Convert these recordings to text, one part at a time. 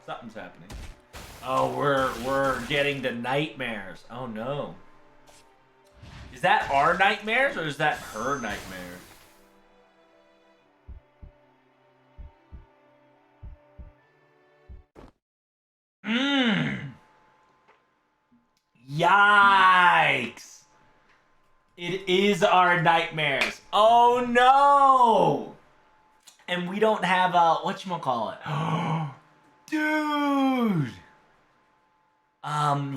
Something's happening. Oh, we're getting the nightmares. Oh no. Is that our nightmares or is that her nightmares? Mmm. Yikes. It is our nightmares. Oh no. And we don't have whatchamacallit. Dude.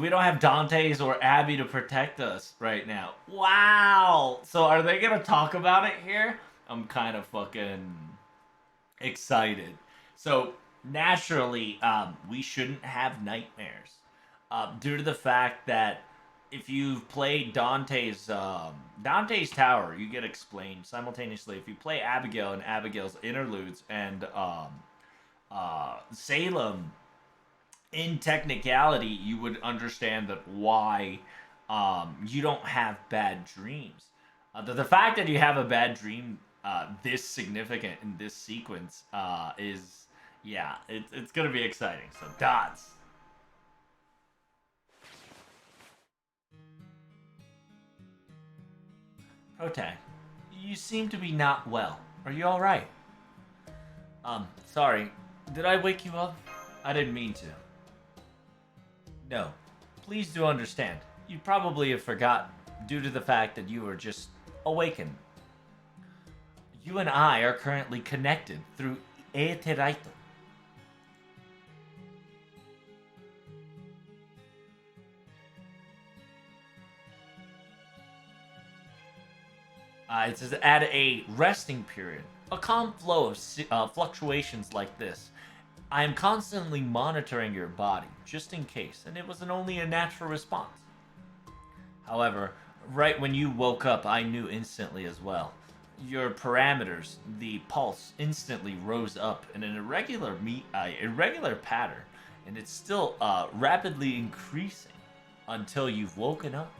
We don't have Dante's or Abby to protect us right now. Wow. So are they gonna talk about it here? I'm kind of fucking excited. So naturally, we shouldn't have nightmares, due to the fact that if you've played Dante's Tower, you get explained simultaneously. If you play Abigail and Abigail's interludes and Salem, in technicality, you would understand that why you don't have bad dreams. The fact that you have a bad dream this significant in this sequence is, yeah, it's going to be exciting. So, dots. Protag, you seem to be not well. Are you alright? Sorry. Did I wake you up? I didn't mean to. No. Please do understand. You probably have forgotten due to the fact that you were just awakened. You and I are currently connected through Eeteraito. It says at a resting period, a calm flow of fluctuations like this. I am constantly monitoring your body, just in case, and it was only a natural response. However, right when you woke up, I knew instantly as well. Your parameters, the pulse, instantly rose up in an irregular pattern, and it's still rapidly increasing until you've woken up.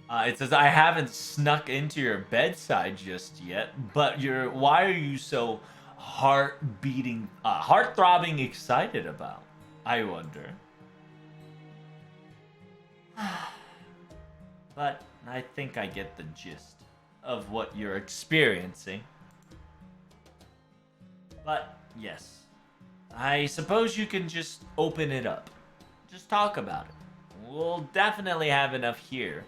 It says I haven't snuck into your bedside just yet, but why are you so heart throbbing excited about? I wonder. But I think I get the gist of what you're experiencing. But yes, I suppose you can just open it up. Just talk about it. We'll definitely have enough here.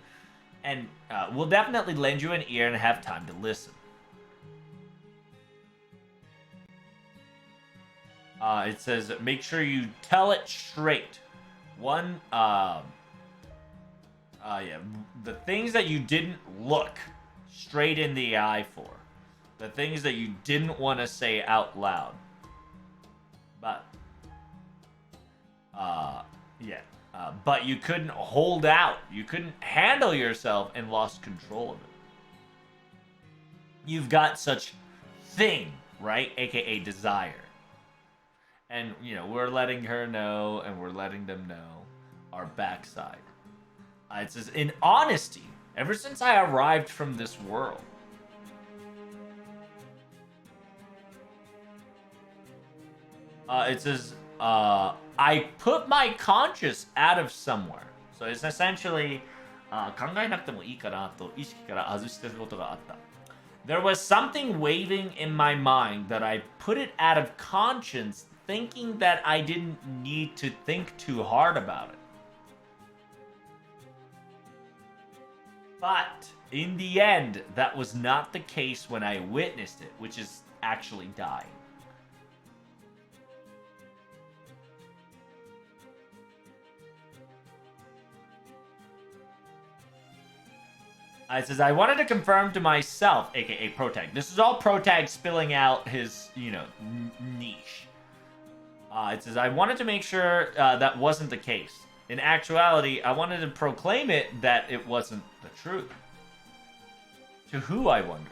And we'll definitely lend you an ear and have time to listen. It says, make sure you tell it straight. The things that you didn't look straight in the eye for. The things that you didn't want to say out loud. But, yeah. But you couldn't hold out. You couldn't handle yourself and lost control of it. You've got such thing, right? AKA desire. And, we're letting her know and we're letting them know our backside. It says, in honesty, ever since I arrived from this world, it says, I put my conscience out of somewhere. So it's essentially, 考えなくてもいいかなと意識から外してることがあった。There was something waving in my mind that I put it out of conscience, thinking that I didn't need to think too hard about it. But in the end, that was not the case when I witnessed it, which is actually dying. It says, I wanted to confirm to myself, aka Protag. This is all Protag spilling out his, niche. It says, I wanted to make sure that wasn't the case. In actuality, I wanted to proclaim it that it wasn't the truth. To who, I wonder?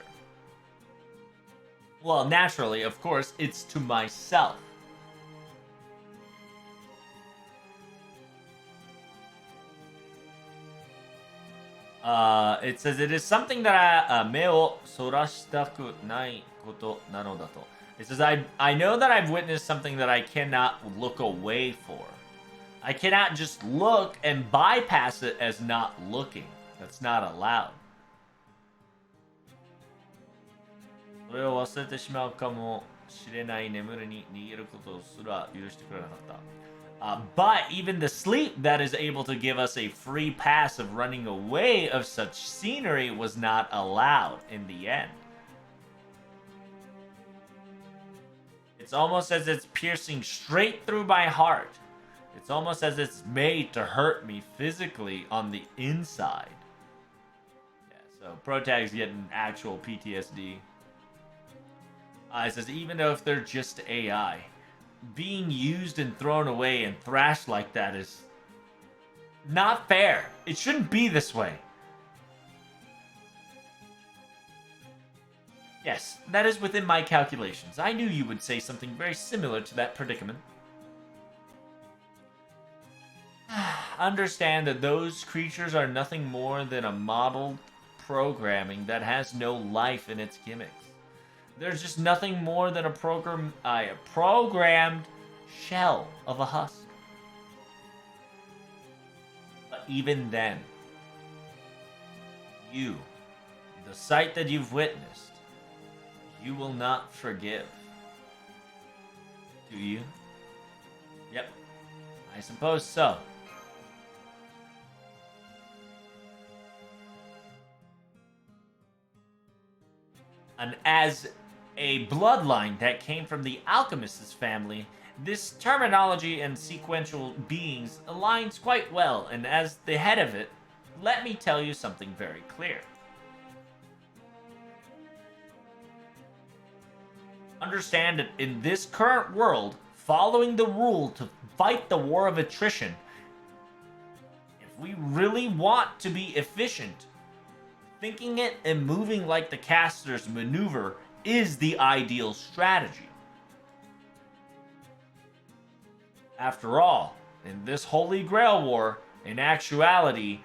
Well, naturally, of course, it's to myself. It says it is something that I 目をそらしたくないことなのだと. It says, I know that I've witnessed something that I cannot look away for. I cannot just look and bypass it as not looking. That's not allowed. それを忘れてしまうかもしれない眠りに逃げることすら許してくれなかった。But even the sleep that is able to give us a free pass of running away of such scenery was not allowed in the end. It's almost as it's piercing straight through my heart. It's almost as it's made to hurt me physically on the inside. Yeah, so Protag's getting actual PTSD. It says, even though if they're just AI, being used and thrown away and thrashed like that is not fair. It shouldn't be this way. Yes, that is within my calculations. I knew you would say something very similar to that predicament. Understand that those creatures are nothing more than a modeled programming that has no life in its gimmicks. There's just nothing more than a programmed shell of a husk. But even then, you, the sight that you've witnessed, you will not forgive. Do you? Yep. I suppose so. And as a bloodline that came from the alchemist's family, this terminology and sequential beings aligns quite well, and as the head of it, let me tell you something very clear. Understand that in this current world, following the rule to fight the war of attrition, if we really want to be efficient, thinking it and moving like the casters maneuver is the ideal strategy. After all, in this Holy Grail War, in actuality,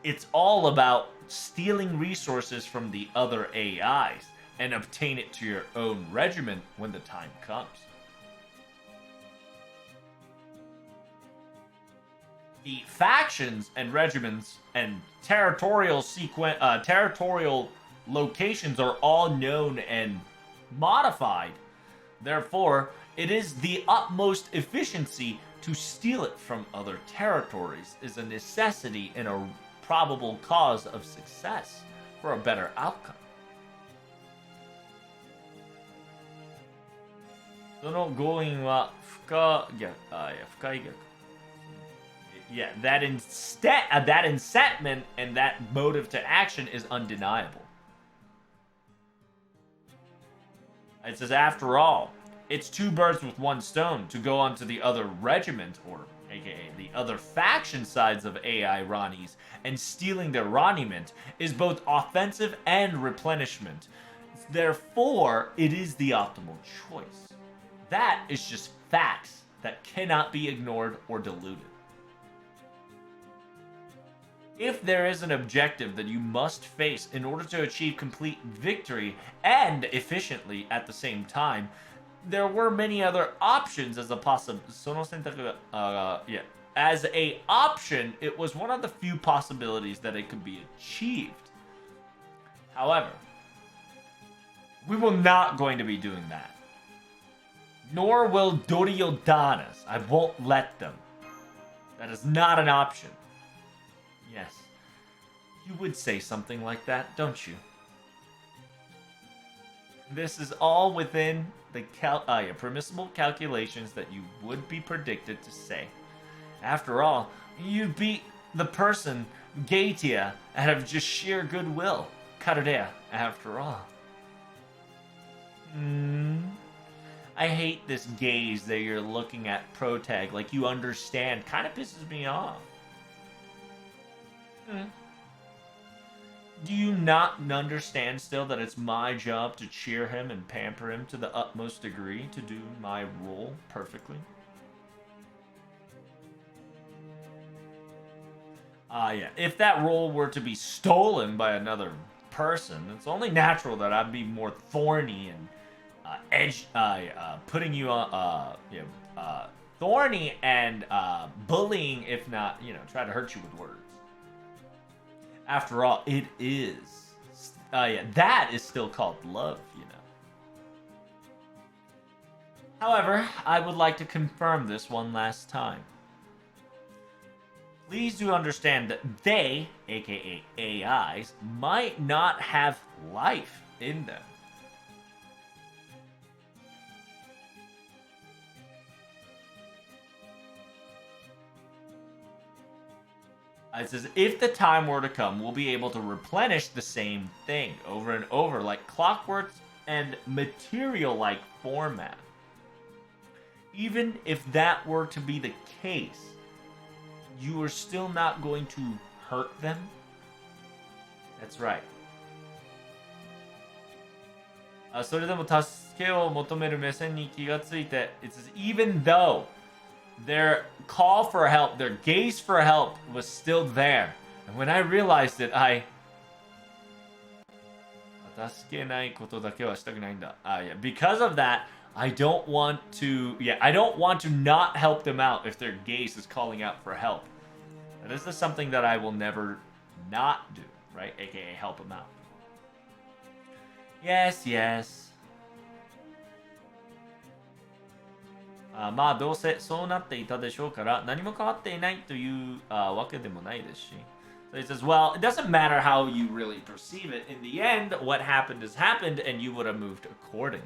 it's all about stealing resources from the other AIs and obtain it to your own regiment when the time comes. The factions and regiments and territorial locations are all known and modified. Therefore, it is the utmost efficiency to steal it from other territories is a necessity and a probable cause of success for a better outcome. その強引は不可逆。Yeah, that incentment and that motive to action is undeniable. It says, after all, it's two birds with one stone to go onto the other regiment, or aka the other faction sides of AI Ronnies, and stealing their Roniment is both offensive and replenishment. Therefore, it is the optimal choice. That is just facts that cannot be ignored or diluted. If there is an objective that you must face in order to achieve complete victory and efficiently at the same time, there were many other options as a as a option, it was one of the few possibilities that it could be achieved. However, we will not going to be doing that. Nor will Doriodanas. I won't let them. That is not an option. Yes. You would say something like that, don't you? This is all within the permissible calculations that you would be predicted to say. After all, you beat the person, Gaetia, out of just sheer goodwill. Karurea, after all. I hate this gaze that you're looking at Protag like you understand. Kind of pisses me off. Do you not understand still that it's my job to cheer him and pamper him to the utmost degree to do my role perfectly? Yeah. If that role were to be stolen by another person, it's only natural that I'd be more thorny and putting you on, thorny and bullying, if not, try to hurt you with words. After all, it is, that is still called love, However, I would like to confirm this one last time. Please do understand that they, aka AIs, might not have life in them. It says, if the time were to come, we'll be able to replenish the same thing over and over, like clockwork and material-like format. Even if that were to be the case, you are still not going to hurt them? That's right. それでも助けを求める目線に気がついて、it says, even though their call for help, their gaze for help was still there. And when I realized it, because of that, I don't want to not help them out if their gaze is calling out for help. And this is something that I will never not do, right? AKA help them out. Yes, yes. まあどうせそうなっていたでしょうから何も変わっていないというわけでもないですし So he says, well, it doesn't matter how you really perceive it. In the end, what happened has happened and you would have moved accordingly.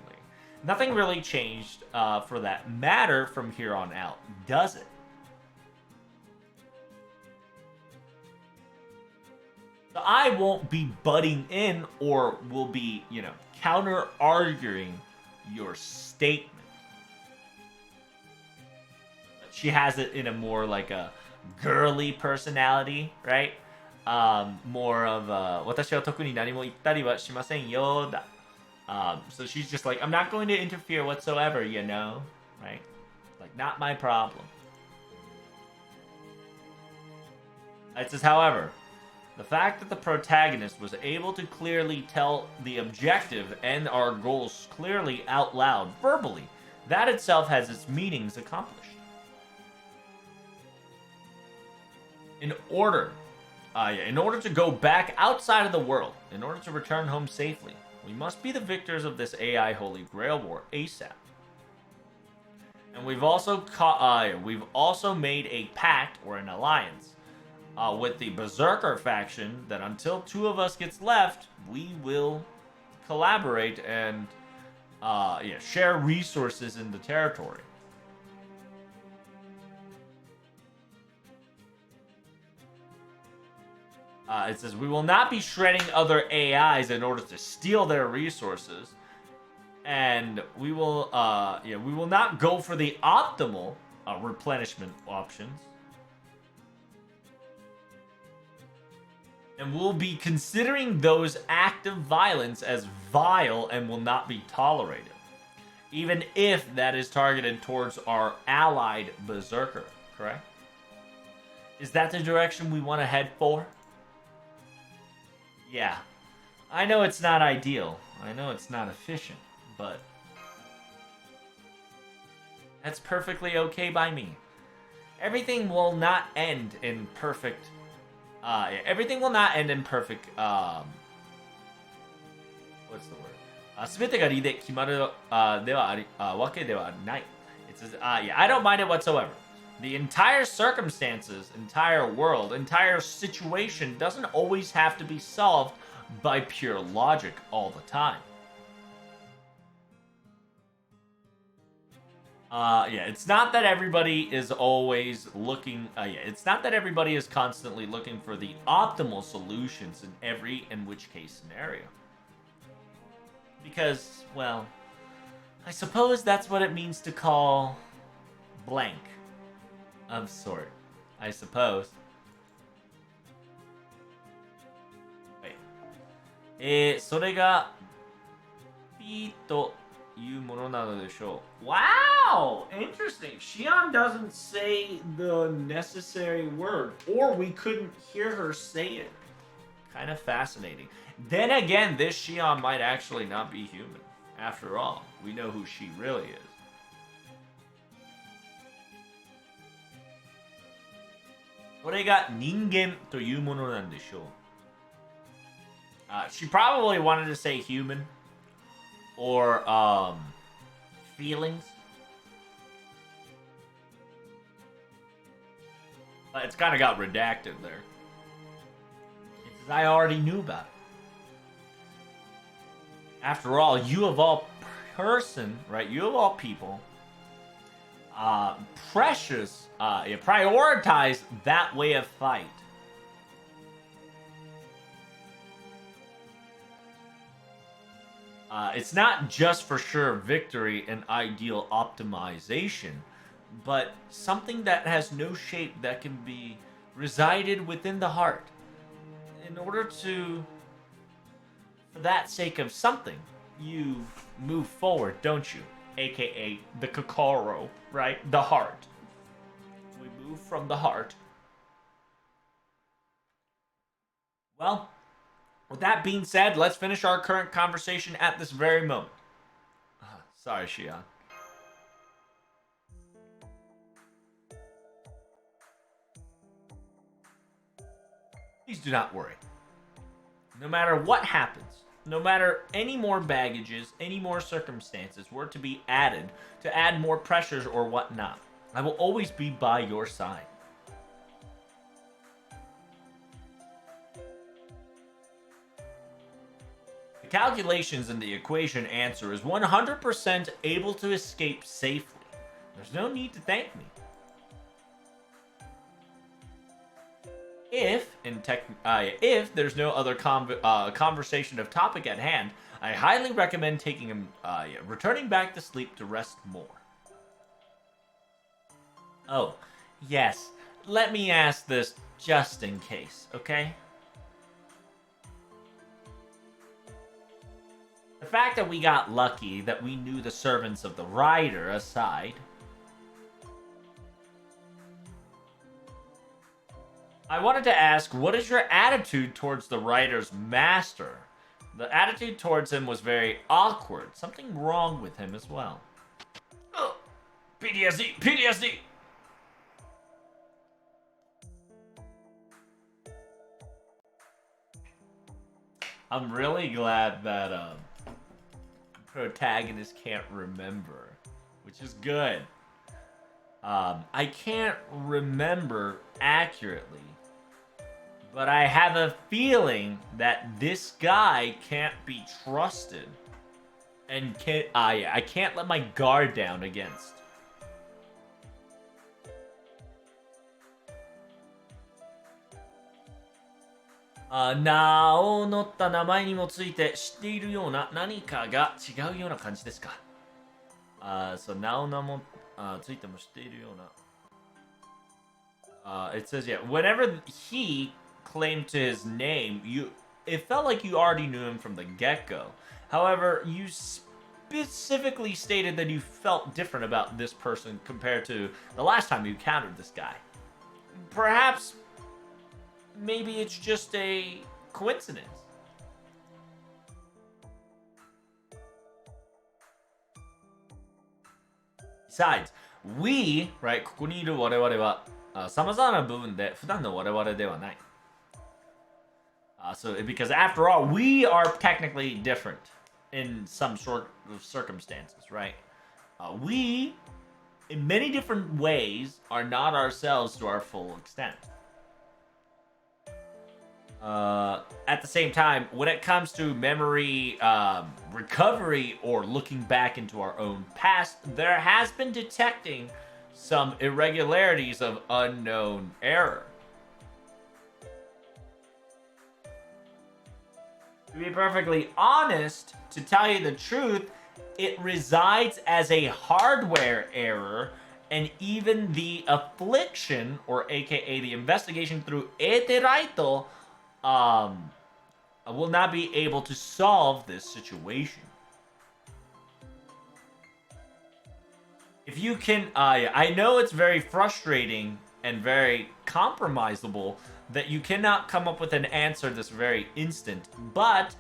Nothing really changed for that matter from here on out, does it? So I won't be butting in or will be, counter-arguing your statement. She has it in a more like a girly personality, right? More of a 私は特に何も言ったりはしませんよだ. So she's just like, I'm not going to interfere whatsoever, right? Like, not my problem. It says, however, the fact that the protagonist was able to clearly tell the objective and our goals clearly out loud, verbally, that itself has its meanings accomplished. In order to go back outside of the world, in order to return home safely, we must be the victors of this AI Holy Grail War ASAP. And we've also made a pact or an alliance with the Berserker faction that until two of us gets left, we will collaborate and share resources in the territory. It says, we will not be shredding other AIs in order to steal their resources. And we will not go for the optimal replenishment options. And we'll be considering those acts of violence as vile and will not be tolerated. Even if that is targeted towards our allied Berserker, correct? Is that the direction we want to head for? Yeah, I know it's not ideal. I know it's not efficient, but that's perfectly okay by me. Everything will not end in perfect. Everything will not end in perfect. What's the word? 全てが理で決まるではわけではない. It says, I don't mind it whatsoever. The entire circumstances, entire world, entire situation doesn't always have to be solved by pure logic all the time. It's not that everybody is always looking... it's not that everybody is constantly looking for the optimal solutions in every and which case scenario. Because, well, I suppose that's what it means to call blank. Of sort, I suppose. Wait. それが P というものなのでしょう. Wow! Interesting. Shion doesn't say the necessary word, or we couldn't hear her say it. Kind of fascinating. Then again, this Shion might actually not be human. After all, we know who she really is. She probably wanted to say human or feelings. But it's kind of got redacted there. It says, I already knew about it. After all, you of all person, right? You of all people, precious, you prioritize that way of fight. It's not just for sure victory and ideal optimization, but something that has no shape that can be resided within the heart. In order to, for that sake of something, you move forward, don't you? AKA the kokoro, right? The heart. We move from the heart. Well, with that being said, let's finish our current conversation at this very moment. Sorry, Shion. Please do not worry. No matter what happens, no matter any more baggages, any more circumstances were to be added to add more pressures or whatnot, I will always be by your side. The calculations in the equation answer is 100% able to escape safely. There's no need to thank me. If there's no other conversation of topic at hand, I highly recommend returning back to sleep to rest more. Oh, yes. Let me ask this just in case, okay? The fact that we got lucky, that we knew the servants of the rider aside, I wanted to ask, what is your attitude towards the writer's master? The attitude towards him was very awkward. Something wrong with him as well. Oh, PTSD! PTSD! I'm really glad that protagonist can't remember, which is good. I can't remember accurately, but I have a feeling that this guy can't be trusted, and I can't let my guard down against.名を載った名前にもついて知っているような何かが違うような感じですか。そう、名を名もついても知っているような。It says, yeah, whenever he claimed to his name, it felt like you already knew him from the get-go. However, you specifically stated that you felt different about this person compared to the last time you encountered this guy. Perhaps, maybe it's just a coincidence. Besides, we, right, ここにいる我々は様々な部分で普段の我々ではない。So, because after all, we are technically different in some sort of circumstances, right? We, in many different ways, are not ourselves to our full extent. At the same time, when it comes to memory recovery or looking back into our own past, there has been detecting some irregularities of unknown error. To be perfectly honest, to tell you the truth, it resides as a hardware error, and even the affliction, or aka the investigation through Eteraito, will not be able to solve this situation. If you can, I know it's very frustrating and very compromisable that you cannot come up with an answer this very instant, but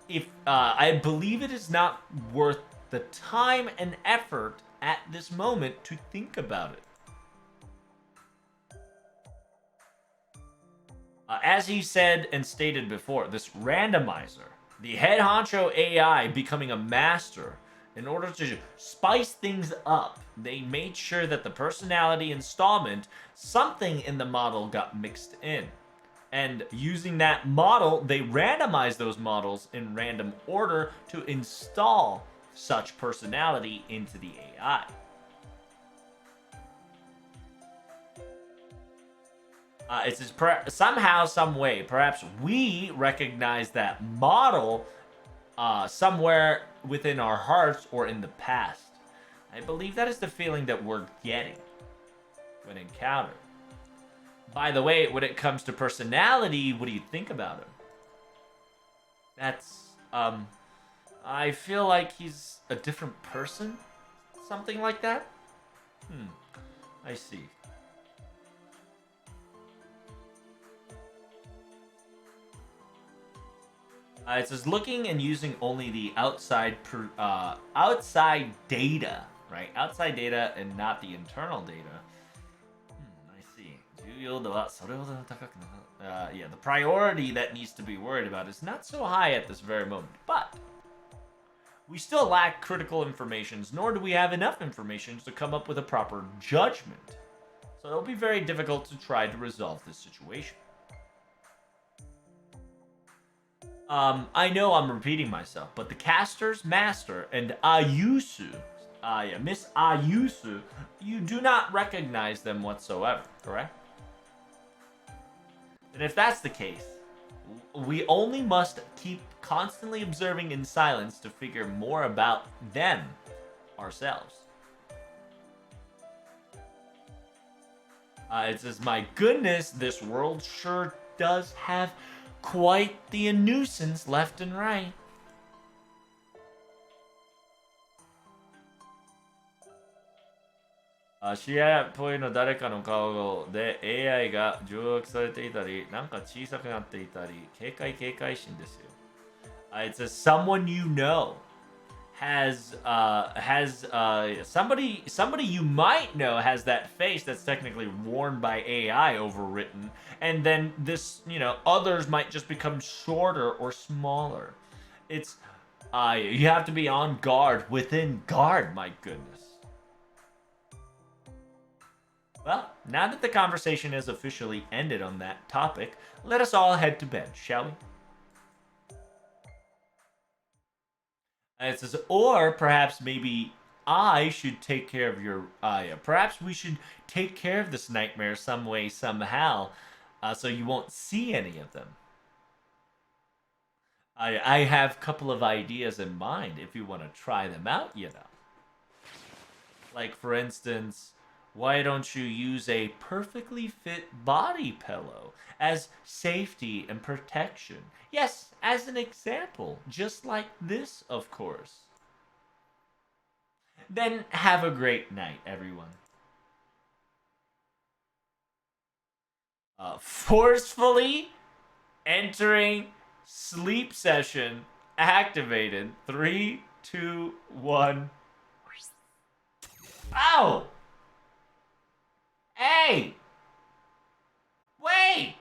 if I believe it is not worth the time and effort at this moment to think about it. As he said and stated before, this randomizer, the head honcho AI becoming a master, in order to spice things up, they made sure that the personality installment, something in the model got mixed in. And using that model, they randomized those models in random order to install such personality into the AI. It says somehow, some way, perhaps we recognize that model somewhere within our hearts or in the past. I believe that is the feeling that we're getting when encountered. By the way, when it comes to personality, what do you think about him? That's, I feel like he's a different person? Something like that? I see. It says looking and using only the outside data, right? Outside data and not the internal data. I see. Yeah, the priority that needs to be worried about is not so high at this very moment, but we still lack critical informations, nor do we have enough information to come up with a proper judgment. So it'll be very difficult to try to resolve this situation. I know I'm repeating myself, but the caster's master and Ayusu, Miss Ayusu, you do not recognize them whatsoever, correct? And if that's the case, we only must keep constantly observing in silence to figure more about them ourselves. It says, my goodness, this world sure does have quite the nuisance left and right.試合っぽいの誰かの顔で AI が上握されていたり、なんか小さくなっていたり、警戒心ですよ。It says someone you know has somebody you might know has that face that's technically worn by AI overwritten, and then this, others might just become shorter or smaller. It's you have to be on guard within guard, my goodness. Well, now that the conversation has officially ended on that topic, let us all head to bed, shall we? And it says, or perhaps maybe I should take care of your perhaps we should take care of this nightmare some way, somehow, so you won't see any of them. I have a couple of ideas in mind if you want to try them out, Like, for instance, why don't you use a perfectly fit body pillow as safety and protection? Yes, as an example, just like this, of course. Then have a great night, everyone. Forcefully entering sleep session activated. 3, 2, 1. Ow! Hey! Wait!